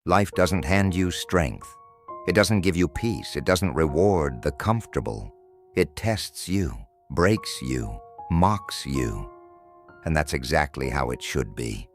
Life doesn't hand you strength. It doesn't give you peace. It doesn't reward the comfortable. It tests you, breaks you, mocks you. And that's exactly how it should be.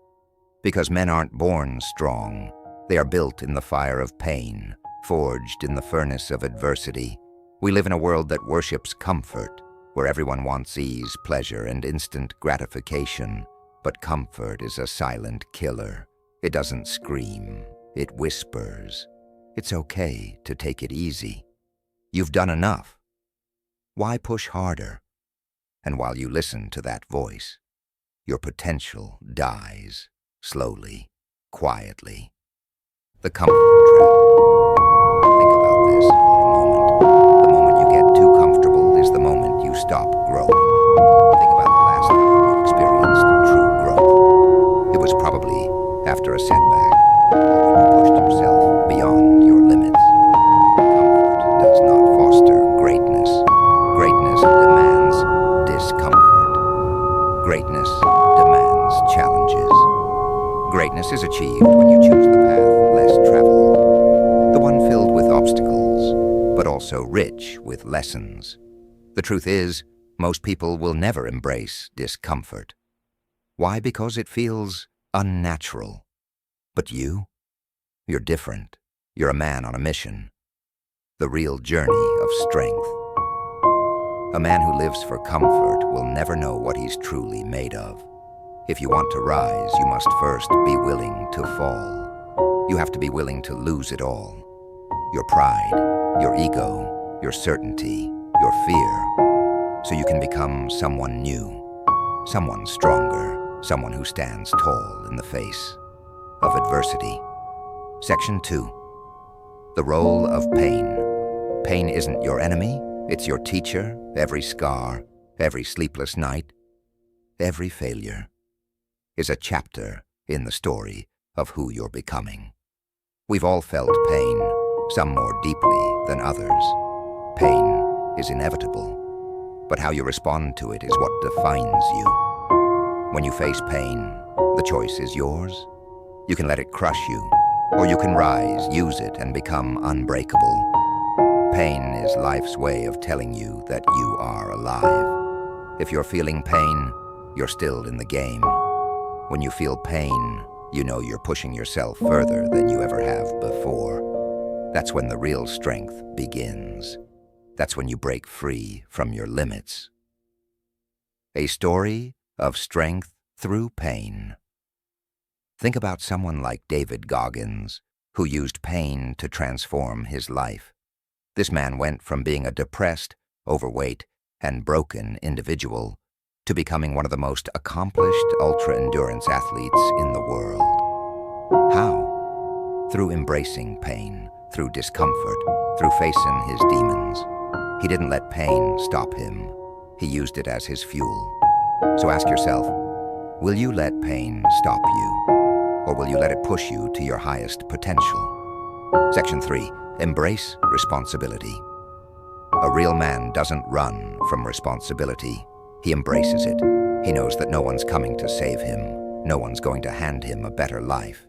Because men aren't born strong. They are built in the fire of pain, forged in the furnace of adversity. We live in a world that worships comfort, where everyone wants ease, pleasure, and instant gratification. But comfort is a silent killer. It doesn't scream. It whispers. It's okay to take it easy. You've done enough. Why push harder? And while you listen to that voice, your potential dies, slowly, quietly. The comfort trap. Think about this for a moment. The moment you get too comfortable is the moment you stop growing. Think about the last time you experienced true growth. It was probably after a setback, or when you pushed yourself beyond your limits. Comfort does not foster greatness. Greatness demands discomfort. Greatness demands challenges. Greatness is achieved when you choose the path less traveled, the one filled with obstacles, but also rich with lessons. The truth is, most people will never embrace discomfort. Why? Because it feels unnatural. But you're different. You're a man on a mission. The real journey of strength. A man who lives for comfort will never know what he's truly made of. If you want to rise, you must first be willing to fall. You have to be willing to lose it all. Your pride, your ego, your certainty, your fear, so you can become someone new, someone stronger, someone who stands tall in the face of adversity. Section 2. The role of pain. Pain isn't your enemy, it's your teacher. Every scar, every sleepless night, every failure is a chapter in the story of who you're becoming. We've all felt pain, some more deeply than others. Pain is inevitable, but how you respond to it is what defines you. When you face pain, the choice is yours. You can let it crush you, or you can rise, use it, and become unbreakable. Pain is life's way of telling you that you are alive. If you're feeling pain, you're still in the game. When you feel pain, you know you're pushing yourself further than you ever have before. That's when the real strength begins. That's when you break free from your limits. A story of strength through pain. Think about someone like David Goggins, who used pain to transform his life. This man went from being a depressed, overweight, and broken individual to becoming one of the most accomplished ultra-endurance athletes in the world. How? Through embracing pain, through discomfort, through facing his demons. He didn't let pain stop him. He used it as his fuel. So ask yourself, will you let pain stop you? Or will you let it push you to your highest potential? Section 3. Embrace responsibility. A real man doesn't run from responsibility. He embraces it. He knows that no one's coming to save him. No one's going to hand him a better life.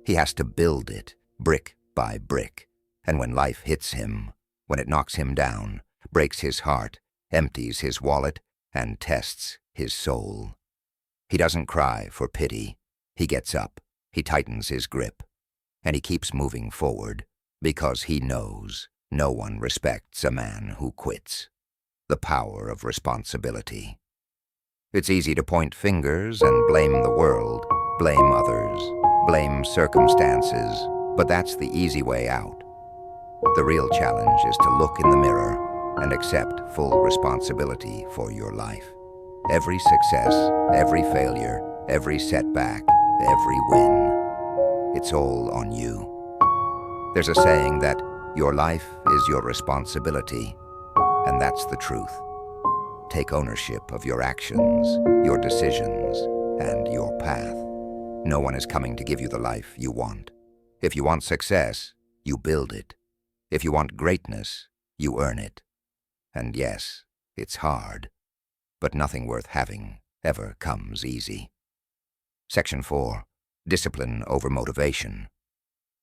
He has to build it, brick by brick. And when life hits him, when it knocks him down, breaks his heart, empties his wallet, and tests his soul, he doesn't cry for pity. He gets up, he tightens his grip, and he keeps moving forward. Because he knows no one respects a man who quits. The power of responsibility. It's easy to point fingers and blame the world, blame others, blame circumstances, but that's the easy way out. The real challenge is to look in the mirror and accept full responsibility for your life. Every success, every failure, every setback, every win. It's all on you. There's a saying that your life is your responsibility, and that's the truth. Take ownership of your actions, your decisions, and your path. No one is coming to give you the life you want. If you want success, you build it. If you want greatness, you earn it. And yes, it's hard, but nothing worth having ever comes easy. Section 4. Discipline over motivation.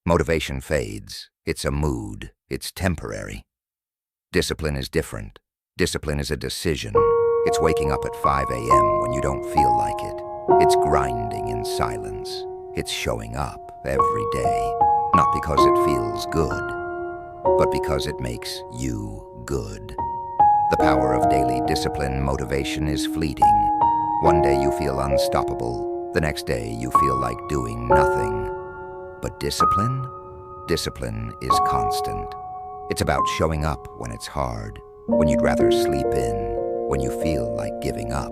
Motivation fades. It's a mood. It's temporary. Discipline is different. Discipline is a decision. It's waking up at 5 a.m. when you don't feel like it. It's grinding in silence. It's showing up every day, not because it feels good, but because it makes you good. The power of daily discipline motivation is fleeting. One day you feel unstoppable. The next day you feel like doing nothing. But discipline? Discipline is constant. It's about showing up when it's hard, when you'd rather sleep in, when you feel like giving up.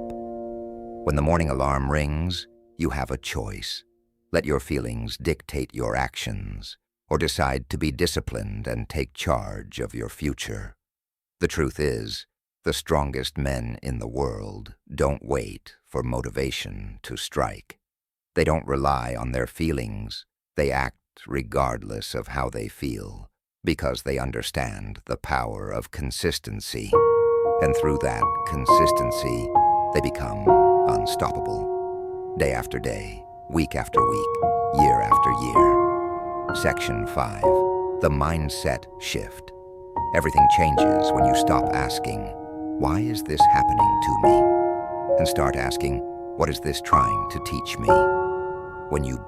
When the morning alarm rings, you have a choice. Let your feelings dictate your actions, or decide to be disciplined and take charge of your future. The truth is, the strongest men in the world don't wait for motivation to strike. They don't rely on their feelings. They act regardless of how they feel, because they understand the power of consistency. And through that consistency, they become unstoppable. Day after day, week after week, year after year. Section 5. The mindset shift. Everything changes when you stop asking, "Why is this happening to me?" and start asking, "What is this trying to teach me?" When you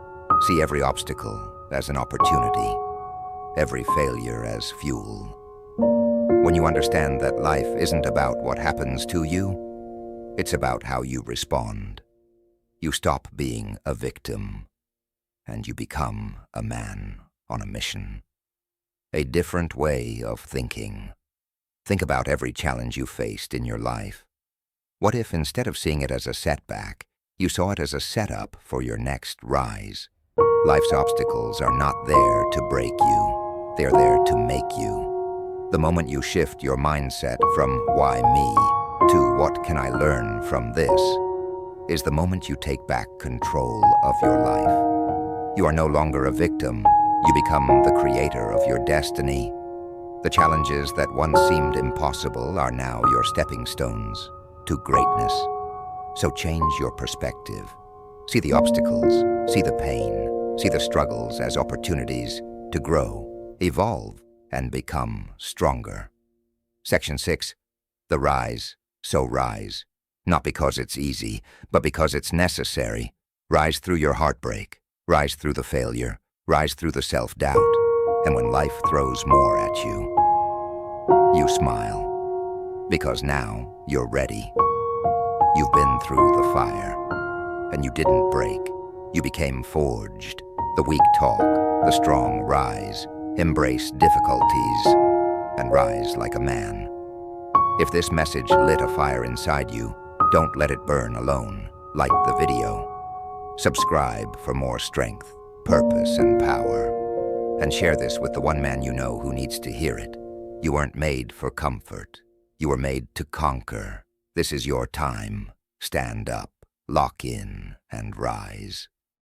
see every obstacle as an opportunity, every failure as fuel. When you understand that life isn't about what happens to you, it's about how you respond. You stop being a victim, and you become a man on a mission. A different way of thinking. Think about every challenge you faced in your life. What if, instead of seeing it as a setback, you saw it as a setup for your next rise? Life's obstacles are not there to break you. They're there to make you. The moment you shift your mindset from "why me" to "what can I learn from this" is the moment you take back control of your life. You are no longer a victim. You become the creator of your destiny. The challenges that once seemed impossible are now your stepping stones to greatness. So change your perspective. See the obstacles, see the pain, see the struggles as opportunities to grow, evolve, and become stronger. Section 6. The rise. So rise. Not because it's easy, but because it's necessary. Rise through your heartbreak. Rise through the failure. Rise through the self-doubt. And when life throws more at you, you smile. Because now you're ready. You've been through the fire. And you didn't break. You became forged. The weak talk, the strong rise. Embrace difficulties and rise like a man. If this message lit a fire inside you, don't let it burn alone. Like the video. Subscribe for more strength, purpose, and power. And share this with the one man you know who needs to hear it. You weren't made for comfort. You were made to conquer. This is your time. Stand up, lock in, and rise.